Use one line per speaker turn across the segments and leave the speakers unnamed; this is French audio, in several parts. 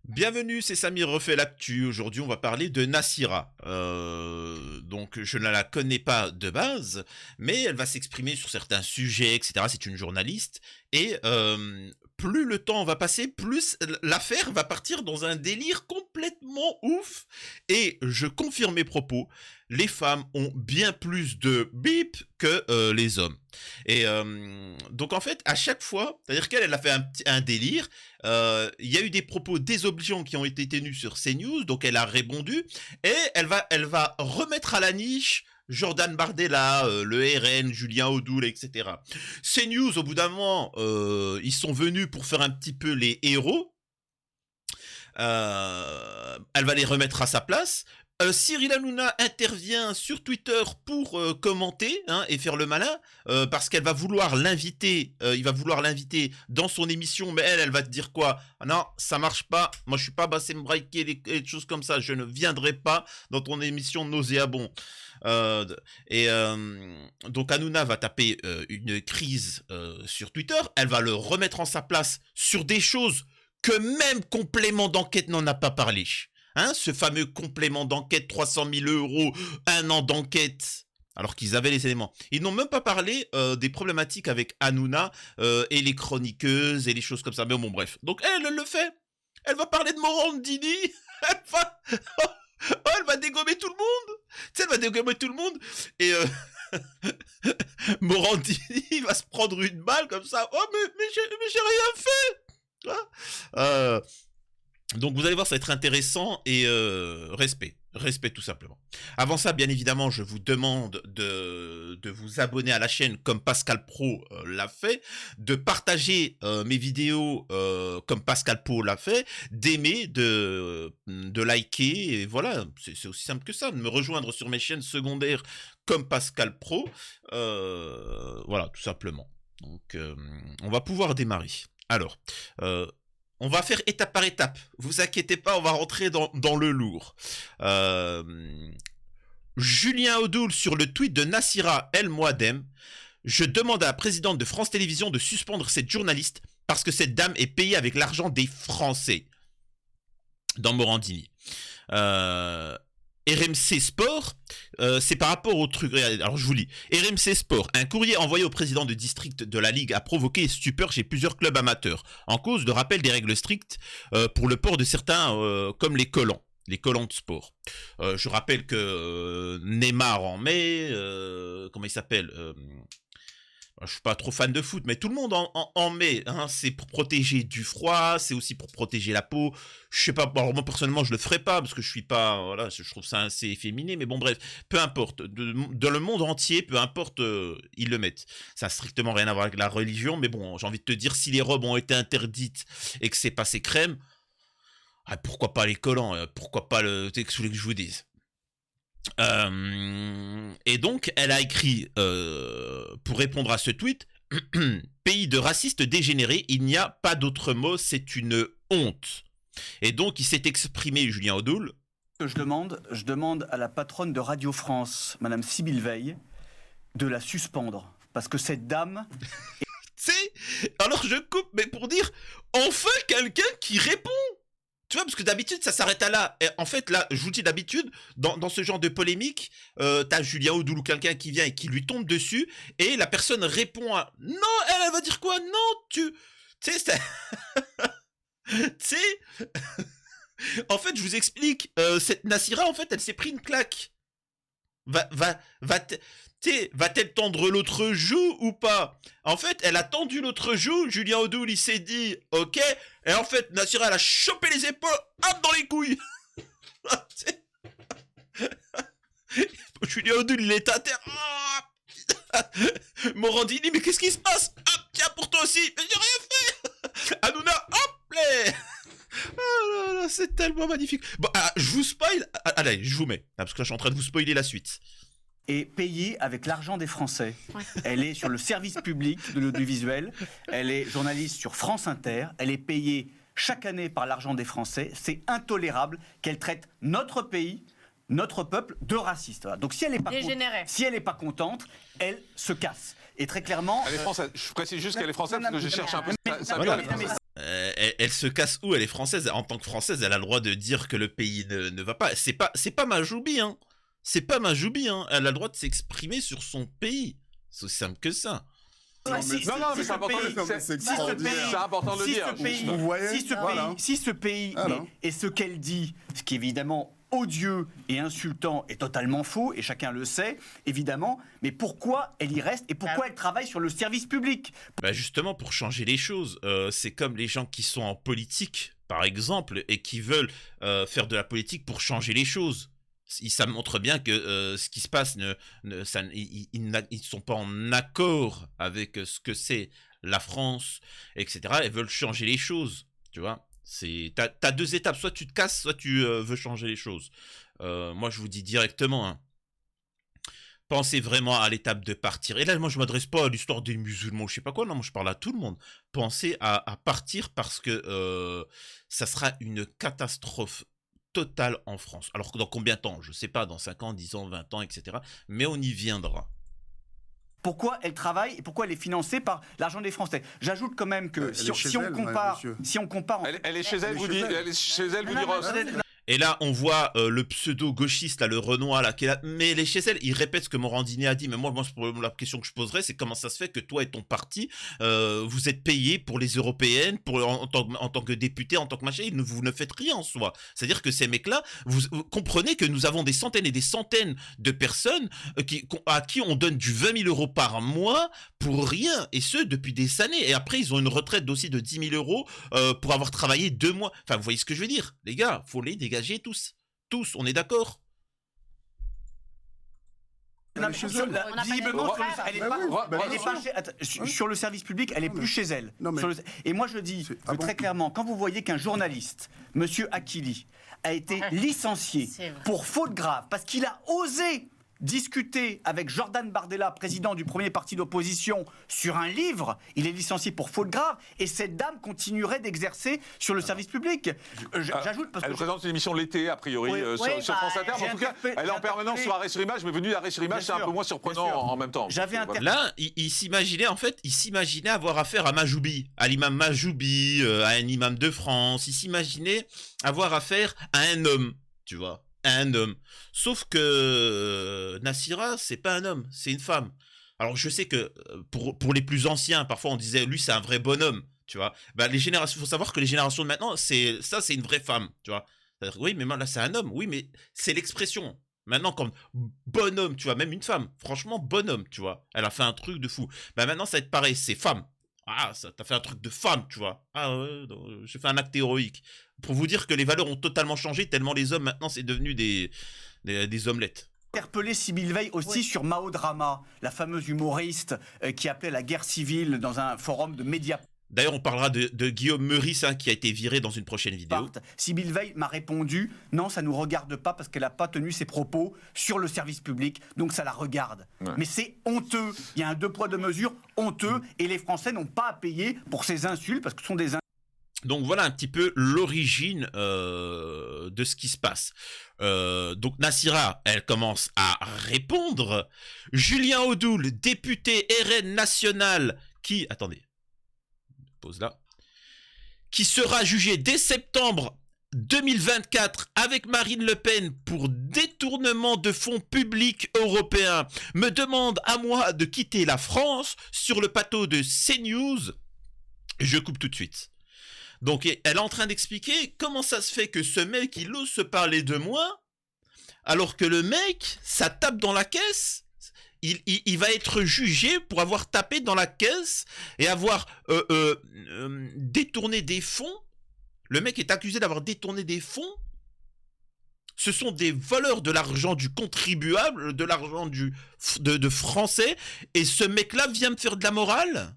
Bienvenue, c'est Samir refait l'actu. Aujourd'hui, on va parler de Nassira. Donc, je ne la connais pas de base, mais elle va s'exprimer sur certains sujets, etc. C'est une journaliste. Et plus le temps va passer, plus l'affaire va partir dans un délire complètement ouf. Et je confirme mes propos, les femmes ont bien plus de bip que les hommes. Et donc, en fait, à chaque fois, c'est-à-dire qu'elle a fait un délire. Il y a eu des propos désobligeants qui ont été tenus sur CNews, donc elle a répondu et elle va remettre à la niche Jordan Bardella, le RN, Julien Audoul, etc. CNews, au bout d'un moment, ils sont venus pour faire un petit peu les héros. Elle va les remettre à sa place. Cyril Hanouna intervient sur Twitter pour commenter et faire le malin parce qu'elle va vouloir l'inviter, il va vouloir l'inviter dans son émission, mais elle va te dire quoi? Ah non, ça marche pas. Moi, je suis pas Bassem Braïké, des choses comme ça. Je ne viendrai pas dans ton émission nauséabond. Donc Hanouna va taper une crise sur Twitter. Elle va le remettre en sa place sur des choses que même complément d'enquête n'en a pas parlé. Ce fameux complément d'enquête, 300 000 €, un an d'enquête, alors qu'ils avaient les éléments. Ils n'ont même pas parlé des problématiques avec Hanouna et les chroniqueuses et les choses comme ça. Mais bon, bref. Donc elle le fait. Elle va parler de Morandini. Elle va dégommer tout le monde. Tu sais, elle va dégommer tout le monde. Et Morandini va se prendre une balle comme ça. Oh, mais j'ai rien fait. Donc vous allez voir, ça va être intéressant et respect tout simplement. Avant ça, bien évidemment, je vous demande de vous abonner à la chaîne comme Pascal Pro l'a fait, de partager mes vidéos comme Pascal Pro l'a fait, d'aimer, de liker, et voilà, c'est aussi simple que ça, de me rejoindre sur mes chaînes secondaires comme Pascal Pro, voilà, tout simplement. Donc on va pouvoir démarrer. Alors, on va faire étape par étape. Vous inquiétez pas, on va rentrer dans le lourd. Julien Audoul sur le tweet de Nassira El Mouadem. Je demande à la présidente de France Télévisions de suspendre cette journaliste parce que cette dame est payée avec l'argent des Français. Dans Morandini. RMC Sport, c'est par rapport au truc. Alors je vous lis. RMC Sport, un courrier envoyé au président de district de la Ligue a provoqué stupeur chez plusieurs clubs amateurs, en cause de rappel des règles strictes pour le port de certains comme les collants de sport. Je rappelle que Neymar en met, comment il s'appelle je suis pas trop fan de foot, mais tout le monde en met. C'est pour protéger du froid, c'est aussi pour protéger la peau. Je sais pas, alors moi personnellement je le ferai pas parce que je suis pas, voilà, je trouve ça assez efféminé. Mais bon bref, peu importe. Dans le monde entier, peu importe, ils le mettent. Ça a strictement rien à voir avec la religion, mais bon, j'ai envie de te dire, si les robes ont été interdites et que c'est passé crème, pourquoi pas les collants, pourquoi pas le texte que je vous dise. Et donc, elle a écrit pour répondre à ce tweet pays de racistes dégénérés, il n'y a pas d'autre mot, c'est une honte. Et donc, il s'est exprimé, Julien Audoul.
Je demande à la patronne de Radio France, Madame Sybille Veil, de la suspendre. Parce que cette dame.
Alors je coupe, mais pour dire enfin quelqu'un qui répond. Tu vois, parce que d'habitude, ça s'arrête à là. Et en fait, là, je vous dis d'habitude, dans ce genre de polémique, t'as Julien Audoul ou quelqu'un qui vient et qui lui tombe dessus, et la personne répond à... Non, elle va dire quoi? Non, tu sais, c'est... tu sais... En fait, je vous explique, cette Nassira, en fait, elle s'est pris une claque. Va-t-elle tendre l'autre joue ou pas? En fait, elle a tendu l'autre joue, Julien Audoul, il s'est dit, ok, et en fait, Nassira, elle a chopé les épaules, hop, dans les couilles. Julien Audoul, il est à terre. Morandini, mais qu'est-ce qui se passe? Hop, tiens, pour toi aussi, mais j'ai rien fait. Hanouna, hop, là. Oh là là, c'est tellement magnifique. Bon, je vous spoil. Allez, je vous mets. Parce que là, je suis en train de vous spoiler la suite.
Et payée avec l'argent des Français. Ouais. Elle est sur le service public de l'audiovisuel. Elle est journaliste sur France Inter. Elle est payée chaque année par l'argent des Français. C'est intolérable qu'elle traite notre pays, notre peuple, de raciste. Voilà. Donc si elle n'est pas contente, elle se casse. Et très clairement...
Elle est française. Je précise juste qu'elle est française parce que je cherche un peu...
Elle se casse où? Elle est française. En tant que française, elle a le droit de dire que le pays ne va pas. C'est pas Majoubi, hein. C'est pas Majoubi, hein. Elle a le droit de s'exprimer sur son pays. C'est aussi simple que ça.
Non, mais c'est important de le dire. C'est important de le dire.
Vous voyez, si ce pays et ce qu'elle dit, ce qui est évidemment odieux et insultant est totalement faux, et chacun le sait, évidemment, mais pourquoi elle y reste et pourquoi elle travaille sur le service public?
Bah justement, pour changer les choses. C'est comme les gens qui sont en politique, par exemple, et qui veulent faire de la politique pour changer les choses. Ça montre bien que ce qui se passe, ils ne sont pas en accord avec ce que c'est la France, etc. Ils veulent changer les choses, tu vois. T'as deux étapes, soit tu te casses, soit tu veux changer les choses. Moi, je vous dis directement, hein, pensez vraiment à l'étape de partir. Et là, moi, je m'adresse pas à l'histoire des musulmans, je sais pas quoi, non, moi, je parle à tout le monde. Pensez à partir parce que ça sera une catastrophe totale en France. Alors, dans combien de temps? Je sais pas, dans 5 ans, 10 ans, 20 ans, etc. Mais on y viendra.
Pourquoi elle travaille et pourquoi elle est financée par l'argent des Français. J'ajoute quand même que si on compare...
Elle est chez elle, vous dit Ross.
Et là, on voit le pseudo-gauchiste, là, le Renoir, là, qui est là. Mais les chez elle, il répète ce que Morandini a dit. Mais moi, la question que je poserais, c'est comment ça se fait que toi et ton parti, vous êtes payés pour les européennes, en tant que député, en tant que machin, vous ne faites rien en soi. C'est-à-dire que ces mecs-là, vous comprenez que nous avons des centaines et des centaines de personnes à qui on donne du 20 000 € par mois pour rien. Et ce, depuis des années. Et après, ils ont une retraite aussi de 10 000 € pour avoir travaillé 2 mois. Enfin, vous voyez ce que je veux dire? Les gars, faut les dégager. Tous, on est d'accord.
Visiblement, sur le service public, elle est plus chez elle. Et moi, je dis très clairement, quand vous voyez qu'un journaliste, Monsieur Akili, a été licencié pour faute grave, parce qu'il a osé discuter avec Jordan Bardella, président du premier parti d'opposition, sur un livre, il est licencié pour faute grave, et cette dame continuerait d'exercer sur le service public. J'ajoute parce que...
Elle présente une émission l'été, a priori, sur France Inter. En tout cas, elle est en permanence sur Arrêt sur Image, mais venue d'Arrêt sur Image, c'est un peu moins surprenant en même temps.
Là, il s'imaginait avoir affaire à Majoubi, à l'imam Majoubi, à un imam de France. Il s'imaginait avoir affaire à un homme, tu vois. Un homme. Sauf que Nassira, c'est pas un homme, c'est une femme. Alors je sais que pour les plus anciens, parfois on disait lui c'est un vrai bonhomme, tu vois. Bah, les générations, faut savoir que les générations de maintenant, c'est une vraie femme, tu vois. Oui, mais là c'est un homme, oui, mais c'est l'expression. Maintenant, comme bonhomme, tu vois, même une femme, franchement bonhomme, tu vois. Elle a fait un truc de fou. Bah maintenant ça va être pareil, c'est femme. Ah, ça t'as fait un truc de femme, tu vois. Ah ouais, j'ai fait un acte héroïque. Pour vous dire que les valeurs ont totalement changé, tellement les hommes, maintenant, c'est devenu des omelettes.
Interpellé Sybille Veil aussi sur Mao Drama, la fameuse humoriste qui appelait la guerre civile dans un forum de médias.
D'ailleurs, on parlera de Guillaume Meurice, hein, qui a été viré dans une prochaine vidéo.
Sybille Veil m'a répondu « Non, ça ne nous regarde pas parce qu'elle n'a pas tenu ses propos sur le service public, donc ça la regarde. Ouais. » Mais c'est honteux. Il y a un deux poids, deux mesures honteux et les Français n'ont pas à payer pour ces insultes parce que ce sont des insultes.
Donc voilà un petit peu l'origine de ce qui se passe. Donc Nassira, elle commence à répondre. Julien Audoul, député RN national, qui... Attendez. Pause là. Qui sera jugé dès septembre 2024 avec Marine Le Pen pour détournement de fonds publics européens, me demande à moi de quitter la France sur le plateau de CNews. Je coupe tout de suite. Donc elle est en train d'expliquer comment ça se fait que ce mec il ose se parler de moi alors que le mec ça tape dans la caisse. Il va être jugé pour avoir tapé dans la caisse et avoir détourné des fonds. Le mec est accusé d'avoir détourné des fonds. Ce sont des voleurs de l'argent du contribuable, de l'argent de Français. Et ce mec-là vient me faire de la morale.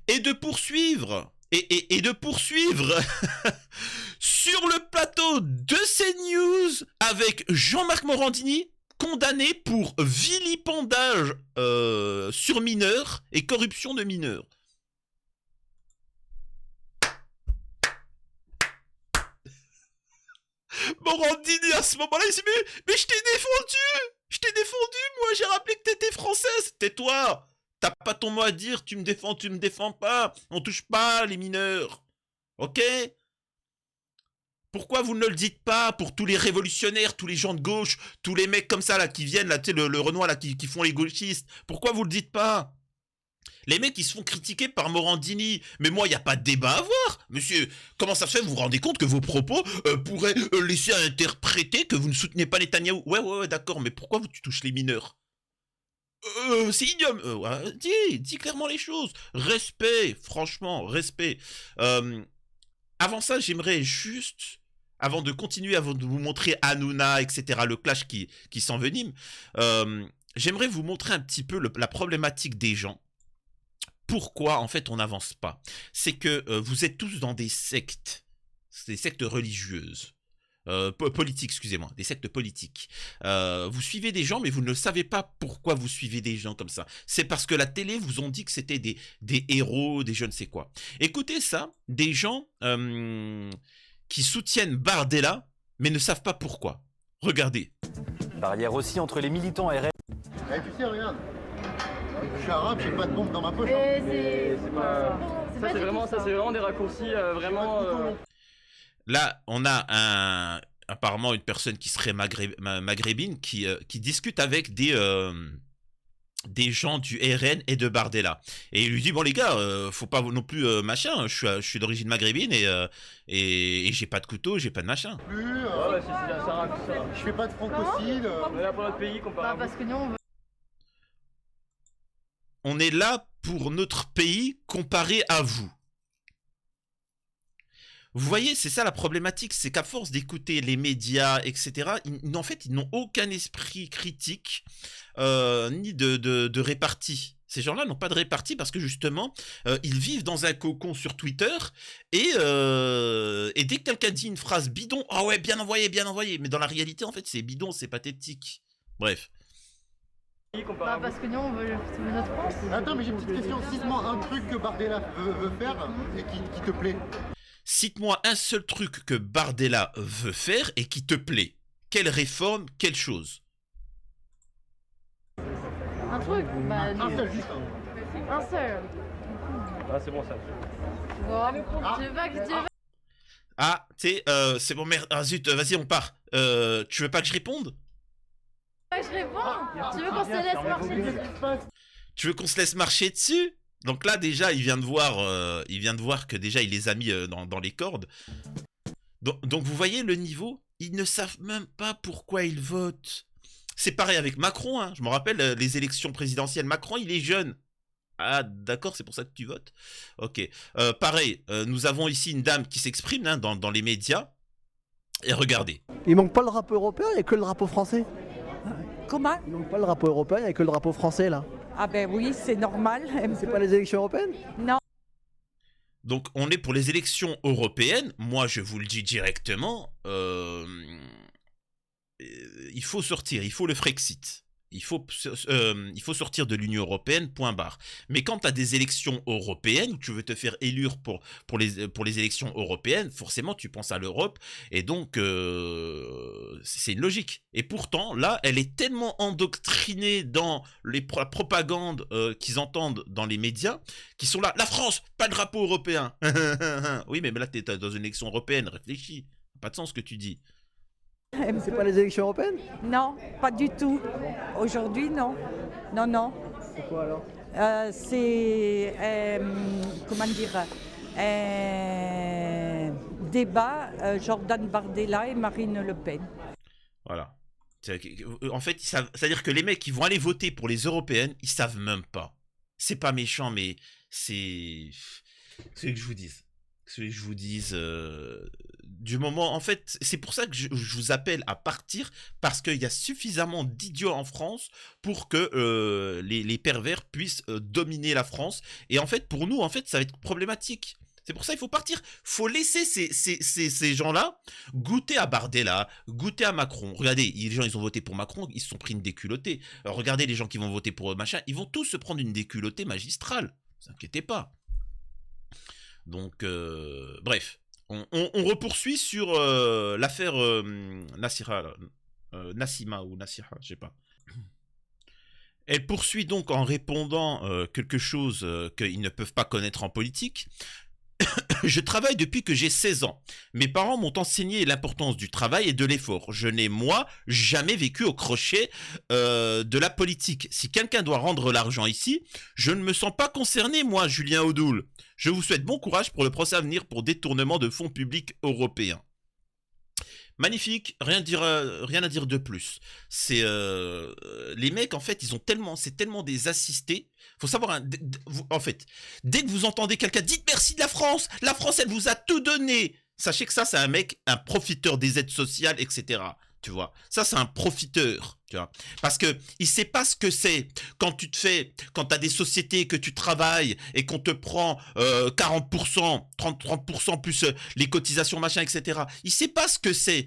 Et de poursuivre... Et de poursuivre sur le plateau de CNews avec Jean-Marc Morandini, condamné pour vilipendage sur mineurs et corruption de mineurs. Morandini à ce moment-là, il s'est dit mais je t'ai défendu. Je t'ai défendu, moi, j'ai rappelé que t'étais française. Tais-toi. T'as pas ton mot à dire, tu me défends pas. On touche pas les mineurs. Ok? Pourquoi vous ne le dites pas pour tous les révolutionnaires, tous les gens de gauche, tous les mecs comme ça là qui viennent, là, tu sais, le Renoir là qui font les gauchistes? Pourquoi vous le dites pas? Les mecs, ils se font critiquer par Morandini. Mais moi, il n'y a pas de débat à avoir. Monsieur, comment ça se fait? Vous vous rendez compte que vos propos pourraient laisser interpréter que vous ne soutenez pas Netanyahou? Ouais, d'accord, mais pourquoi tu touches les mineurs? C'est ignoble. Ouais, dis clairement les choses. Respect, franchement, respect. Avant ça, j'aimerais juste, avant de continuer, avant de vous montrer Hanouna, etc., le clash qui s'envenime, j'aimerais vous montrer un petit peu la problématique des gens. Pourquoi, en fait, on n'avance pas? C'est que vous êtes tous dans des sectes religieuses. Politiques, excusez-moi, des sectes politiques. Vous suivez des gens, mais vous ne savez pas pourquoi vous suivez des gens comme ça. C'est parce que la télé vous ont dit que c'était des héros, des je ne sais quoi. Écoutez ça, des gens qui soutiennent Bardella, mais ne savent pas pourquoi. Regardez.
Barrière aussi entre les militants RN.
Eh, tu sais, regarde. Je suis arabe, j'ai pas de bombe dans ma poche.
Ça, c'est vraiment des raccourcis vraiment.
Là, on a apparemment une personne qui serait maghrébine qui discute avec des gens du RN et de Bardella. Et il lui dit, bon les gars, faut pas non plus machin, je suis d'origine maghrébine et j'ai pas de couteau, j'ai pas de machin.
Je fais pas de francocide.
On est là pour notre pays comparé.
Parce que nous, on veut...
On est là pour notre pays comparé à vous. Vous voyez, c'est ça la problématique, c'est qu'à force d'écouter les médias, etc., en fait, ils n'ont aucun esprit critique, ni de répartie. Ces gens-là n'ont pas de répartie parce que justement, ils vivent dans un cocon sur Twitter et dès que quelqu'un dit une phrase bidon, ah ouais, bien envoyé, mais dans la réalité, en fait, c'est bidon, c'est pathétique. Bref.
parce que nous, on veut notre France.
Attends, mais j'ai une petite question. Cite-moi un truc que Bardella veut faire et qui te plaît.
Cite-moi un seul truc que Bardella veut faire et qui te plaît. Quelle réforme, quelle chose?
Un truc bah,
Un seul, juste un.
Un seul.
Ah, c'est bon ça.
Bon, tu veux...
Ah, tu sais, c'est bon, merde. Ah zut, vas-y, on part. Tu veux pas que je réponde?
Je réponds. Tu veux qu'on se laisse marcher dessus?
Tu veux qu'on se laisse marcher dessus? Donc là, déjà, il vient de voir que déjà, il les a mis dans les cordes. Donc, vous voyez le niveau? Ils ne savent même pas pourquoi ils votent. C'est pareil avec Macron, hein. Je me rappelle, les élections présidentielles. Macron, il est jeune. Ah, d'accord, c'est pour ça que tu votes. Ok. Pareil, nous avons ici une dame qui s'exprime hein, dans les médias. Et regardez.
Il manque pas le drapeau européen, il n'y a que le drapeau français.
Comment?
Il manque pas le drapeau européen, il n'y a que le drapeau français là.
Ah ben oui, c'est normal.
C'est pas les élections européennes?
Non.
Donc on est pour les élections européennes. Moi je vous le dis directement, il faut sortir, il faut le Frexit. Il faut sortir de l'Union Européenne, point barre. Mais quand tu as des élections européennes, où tu veux te faire élire pour les élections européennes, forcément tu penses à l'Europe, et donc c'est une logique. Et pourtant, là, elle est tellement endoctrinée dans la propagande qu'ils entendent dans les médias, qui sont là, la France, pas de drapeau européen. Oui, mais là, tu es dans une élection européenne, réfléchis. Pas de sens ce que tu dis.
C'est pas les élections européennes?
Non, pas du tout. Aujourd'hui, non. Non.
Pourquoi alors?
C'est, comment dire, débat Jordan Bardella et Marine Le Pen.
Voilà. En fait, c'est-à-dire que les mecs qui vont aller voter pour les européennes, ils savent même pas. C'est pas méchant, mais c'est que je vous dise. Du moment, en fait, c'est pour ça que je vous appelle à partir, parce qu'il y a suffisamment d'idiots en France pour que les pervers puissent dominer la France. Et en fait, pour nous, en fait, ça va être problématique. C'est pour ça qu'il faut partir. Faut laisser ces gens-là goûter à Bardella, goûter à Macron. Regardez, les gens, ils ont voté pour Macron, ils se sont pris une déculottée. Alors, regardez les gens qui vont voter pour machin, ils vont tous se prendre une déculottée magistrale. Ne vous inquiétez pas. Donc, bref. On repoursuit sur l'affaire Nassira, Nassima ou Nassira, je sais pas. Elle poursuit donc en répondant quelque chose qu'ils ne peuvent pas connaître en politique. Je travaille depuis que j'ai 16 ans. Mes parents m'ont enseigné l'importance du travail et de l'effort. Je n'ai, moi, jamais vécu au crochet de la politique. Si quelqu'un doit rendre l'argent ici, je ne me sens pas concerné, moi, Julien Audoul. Je vous souhaite bon courage pour le procès à venir pour détournement de fonds publics européens. Magnifique, rien à dire de plus. C'est les mecs en fait, c'est tellement des assistés. Faut savoir, en fait, dès que vous entendez quelqu'un, dites merci de la France elle vous a tout donné. Sachez que ça c'est un mec, un profiteur des aides sociales, etc. Tu vois, ça c'est un profiteur, tu vois, parce que il sait pas ce que c'est quand t'as des sociétés que tu travailles et qu'on te prend 40%, 30% plus les cotisations machin, etc. Il sait pas ce que c'est,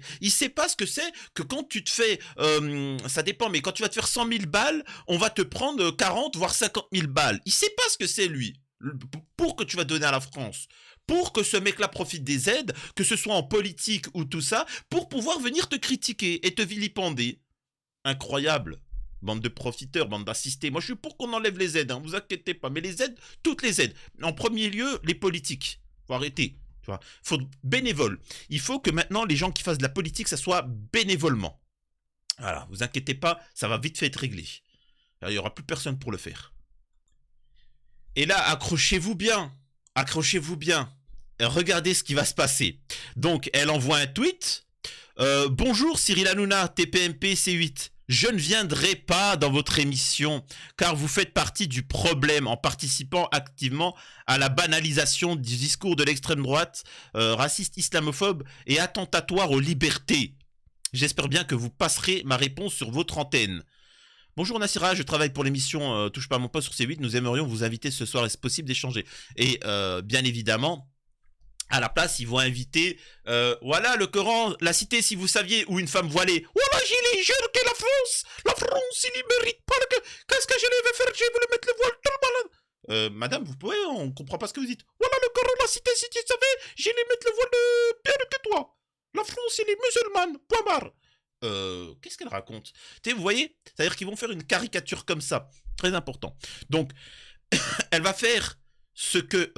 que quand tu te fais, ça dépend, mais quand tu vas te faire 100 000 balles, on va te prendre 40 voire 50 000 balles. Il sait pas ce que c'est lui, pour que tu vas donner à la France. Pour que ce mec-là profite des aides, que ce soit en politique ou tout ça, pour pouvoir venir te critiquer et te vilipender. Incroyable. Bande de profiteurs, bande d'assistés. Moi, je suis pour qu'on enlève les aides, hein, vous inquiétez pas. Mais les aides, toutes les aides. En premier lieu, les politiques. Faut arrêter. Tu vois. Faut bénévole. Il faut que maintenant, les gens qui fassent de la politique, ça soit bénévolement. Voilà, vous inquiétez pas, ça va vite fait être réglé. Il n'y aura plus personne pour le faire. Et là, accrochez-vous bien. Accrochez-vous bien. Regardez ce qui va se passer. Donc, elle envoie un tweet. Bonjour Cyril Hanouna, TPMP C8. Je ne viendrai pas dans votre émission car vous faites partie du problème en participant activement à la banalisation du discours de l'extrême droite, raciste, islamophobe et attentatoire aux libertés. J'espère bien que vous passerez ma réponse sur votre antenne. Bonjour Nassira, je travaille pour l'émission Touche pas à mon poste sur C8. Nous aimerions vous inviter ce soir, est-ce possible d'échanger? Et bien évidemment, à la place, ils vont inviter, voilà, le Coran, la cité, si vous saviez, ou une femme voilée. Voilà, j'ai les jeunes que la France, il ne mérite pas le... Qu'est-ce que je vais faire? Je vais vous mettre le voile tout le malade. Madame, vous pouvez, on comprend pas ce que vous dites. Voilà, le Coran, la cité, si tu savais, je vais mettre le voile de pire que toi. La France, elle est musulmane, point barre. Qu'est-ce qu'elle raconte? Vous voyez? C'est-à-dire qu'ils vont faire une caricature comme ça. Très important. Donc, elle va faire ce que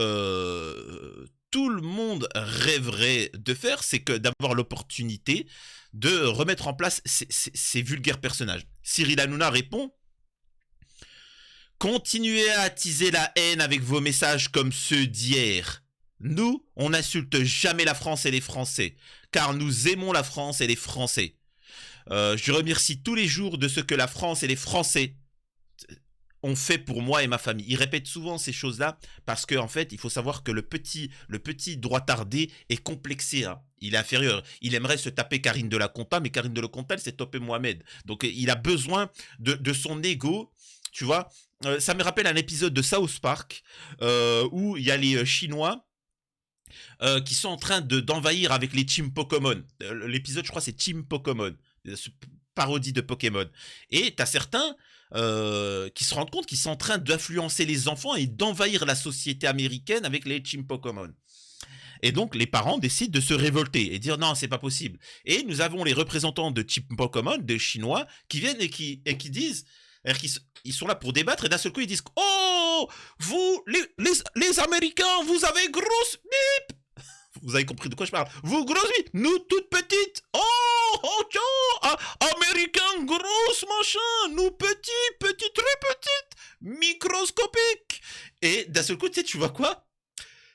tout le monde rêverait de faire, c'est que d'avoir l'opportunité de remettre en place ces vulgaires personnages. Cyril Hanouna répond: continuez à attiser la haine avec vos messages comme ceux d'hier. Nous, on n'insulte jamais la France et les Français, car nous aimons la France et les Français. Je remercie tous les jours de ce que la France et les Français ont fait pour moi et ma famille. Il répète souvent ces choses-là parce qu'en fait, il faut savoir que le petit droitardé est complexé. Hein. Il est inférieur. Il aimerait se taper Karine de la Conta, mais Karine de la Conta, elle s'est topée Mohamed. Donc, il a besoin de son ego, tu vois. Ça me rappelle un épisode de South Park où il y a les Chinois qui sont en train d'envahir avec les Team Pokémon. L'épisode, je crois, c'est Team Pokémon. Parodie de Pokémon. Et t'as certains qui se rendent compte qu'ils sont en train d'influencer les enfants et d'envahir la société américaine avec les Team Pokémon. Et donc, les parents décident de se révolter et dire non, c'est pas possible. Et nous avons les représentants de Team Pokémon, des Chinois, qui viennent et qui disent, ils sont là pour débattre et d'un seul coup, ils disent oh, vous, les Américains, vous avez grosse bip. Vous avez compris de quoi je parle. Vous grosse bip, nous toutes petites. Oh, tiens, Américains, grosse machin, nous petits, très petites, microscopiques. Et d'un seul coup, tu vois quoi?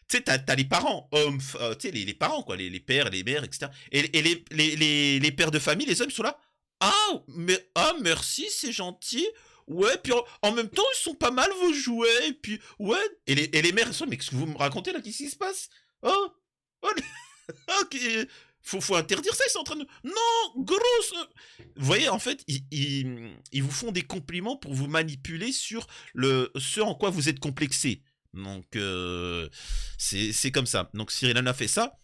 Tu sais, t'as les parents, hommes, tu sais, les parents, quoi, les pères, les mères, etc. Et les pères de famille, les hommes sont là. Merci, c'est gentil. Ouais, puis en même temps, ils sont pas mal vos jouets. Et puis, ouais. Et les mères, elles sont, mais qu'est-ce que vous me racontez là? Qu'est-ce qui se passe? Ok. Faut interdire ça, ils sont en train de... Non, grosse... Vous voyez, en fait, ils vous font des compliments pour vous manipuler sur ce en quoi vous êtes complexé. Donc, c'est comme ça. Donc, Cyril Hanouna fait ça.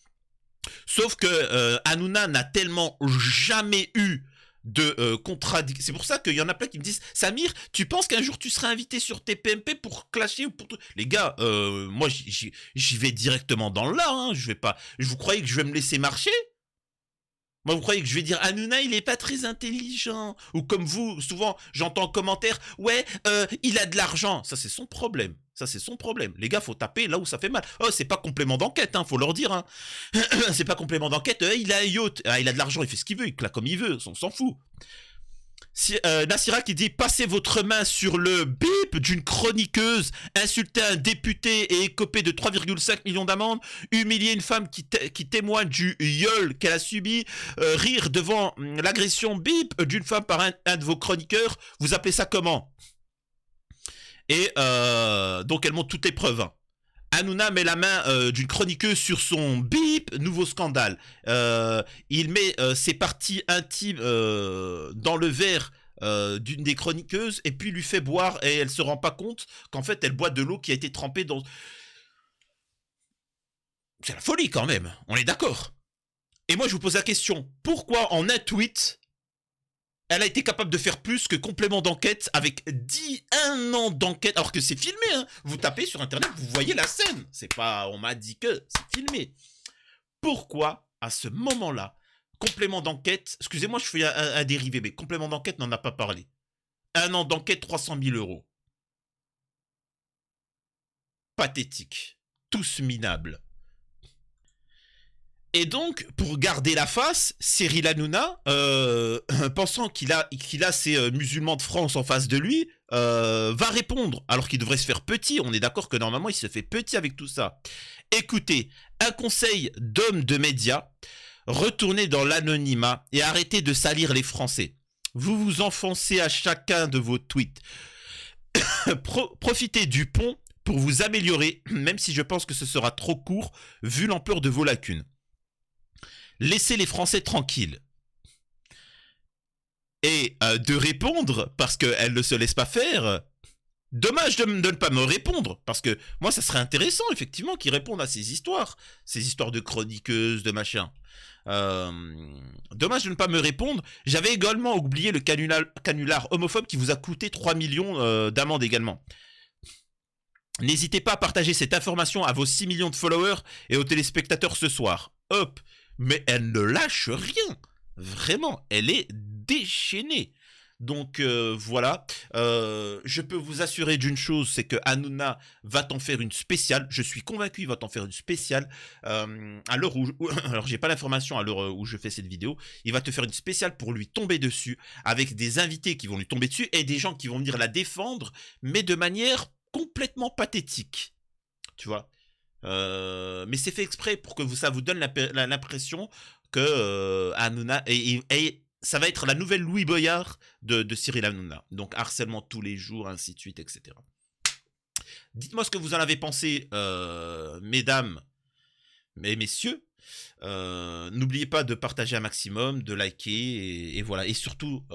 Sauf que Hanouna n'a tellement jamais eu de contradiction. C'est pour ça qu'il y en a plein qui me disent Samir, tu penses qu'un jour tu seras invité sur TPMP pour clasher ou pour tout... Les gars, moi j'y vais directement dans le là, hein. Je vais pas... Vous croyez que je vais me laisser marcher? Moi, vous croyez que je vais dire Hanouna, il est pas très intelligent? Ou comme vous, souvent, j'entends en commentaire, ouais, il a de l'argent. Ça, c'est son problème. Ça, c'est son problème. Les gars, faut taper là où ça fait mal. Oh, c'est pas complément d'enquête, hein, faut leur dire. Hein. C'est pas complément d'enquête. Il a un yacht. Ah, il a de l'argent, il fait ce qu'il veut, il claque comme il veut. On s'en fout. Nassira qui dit passez votre main sur le bip d'une chroniqueuse, insulter un député et écoper de 3,5 millions d'amendes, humilier une femme qui témoigne du viol qu'elle a subi, rire devant l'agression bip d'une femme par un de vos chroniqueurs. Vous appelez ça comment? Et donc elle montre toutes les preuves. Hein. Hanouna met la main d'une chroniqueuse sur son bip, nouveau scandale. Il met ses parties intimes dans le verre d'une des chroniqueuses et puis lui fait boire et elle se rend pas compte qu'en fait elle boit de l'eau qui a été trempée dans... C'est la folie quand même, on est d'accord. Et moi je vous pose la question, pourquoi en un tweet elle a été capable de faire plus que complément d'enquête avec 1 an d'enquête, alors que c'est filmé, hein. Vous tapez sur internet, vous voyez la scène. C'est pas, on m'a dit que c'est filmé. Pourquoi, à ce moment-là, complément d'enquête, excusez-moi, je fais un dérivé, mais complément d'enquête n'en a pas parlé. 1 an d'enquête, 300 000 €. Pathétique. Tous minables. Et donc, pour garder la face, Cyril Hanouna, pensant qu'il a ces musulmans de France en face de lui, va répondre, alors qu'il devrait se faire petit. On est d'accord que normalement, il se fait petit avec tout ça. Écoutez, un conseil d'homme de médias, retournez dans l'anonymat et arrêtez de salir les Français. Vous vous enfoncez à chacun de vos tweets. Profitez du pont pour vous améliorer, même si je pense que ce sera trop court, vu l'ampleur de vos lacunes. Laissez les Français tranquilles. Et de répondre, parce qu'elle ne se laisse pas faire. Dommage de ne pas me répondre, parce que moi, ça serait intéressant, effectivement, qu'ils répondent à ces histoires de chroniqueuses, de machin. Dommage de ne pas me répondre. J'avais également oublié le canular homophobe qui vous a coûté 3 millions d'amende également. N'hésitez pas à partager cette information à vos 6 millions de followers et aux téléspectateurs ce soir. Hop. Mais elle ne lâche rien. Vraiment, elle est déchaînée. Donc voilà, je peux vous assurer d'une chose, c'est que Hanouna va t'en faire une spéciale. Je suis convaincu, il va t'en faire une spéciale. À l'heure où, alors j'ai pas l'information à l'heure où je fais cette vidéo. Il va te faire une spéciale pour lui tomber dessus, avec des invités qui vont lui tomber dessus et des gens qui vont venir la défendre, mais de manière complètement pathétique. Tu vois. Mais c'est fait exprès pour que ça vous donne l'impression que Hanouna et ça va être la nouvelle Louis Boyard de Cyril Hanouna. Donc harcèlement tous les jours, ainsi de suite, etc. Dites-moi ce que vous en avez pensé, mesdames et messieurs. N'oubliez pas de partager un maximum, de liker et voilà. Et surtout,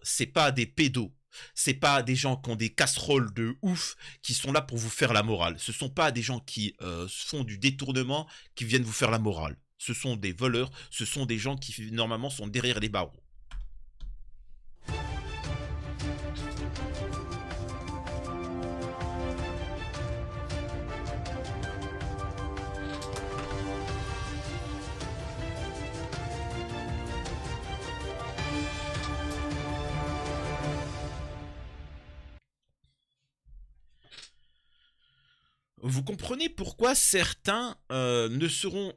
c'est pas des pédos. C'est pas des gens qui ont des casseroles de ouf qui sont là pour vous faire la morale. Ce sont pas des gens qui font du détournement qui viennent vous faire la morale. Ce sont des voleurs, ce sont des gens qui normalement sont derrière les barreaux. Vous comprenez pourquoi certains ne seront...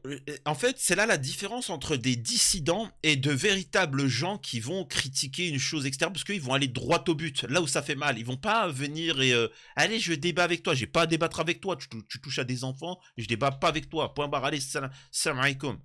En fait, c'est là la différence entre des dissidents et de véritables gens qui vont critiquer une chose externe parce qu'ils vont aller droit au but, là où ça fait mal. Ils vont pas venir et... allez, je débat avec toi. J'ai pas à débattre avec toi. Tu touches à des enfants. Je débat pas avec toi. Point barre. Allez, salam alaikum.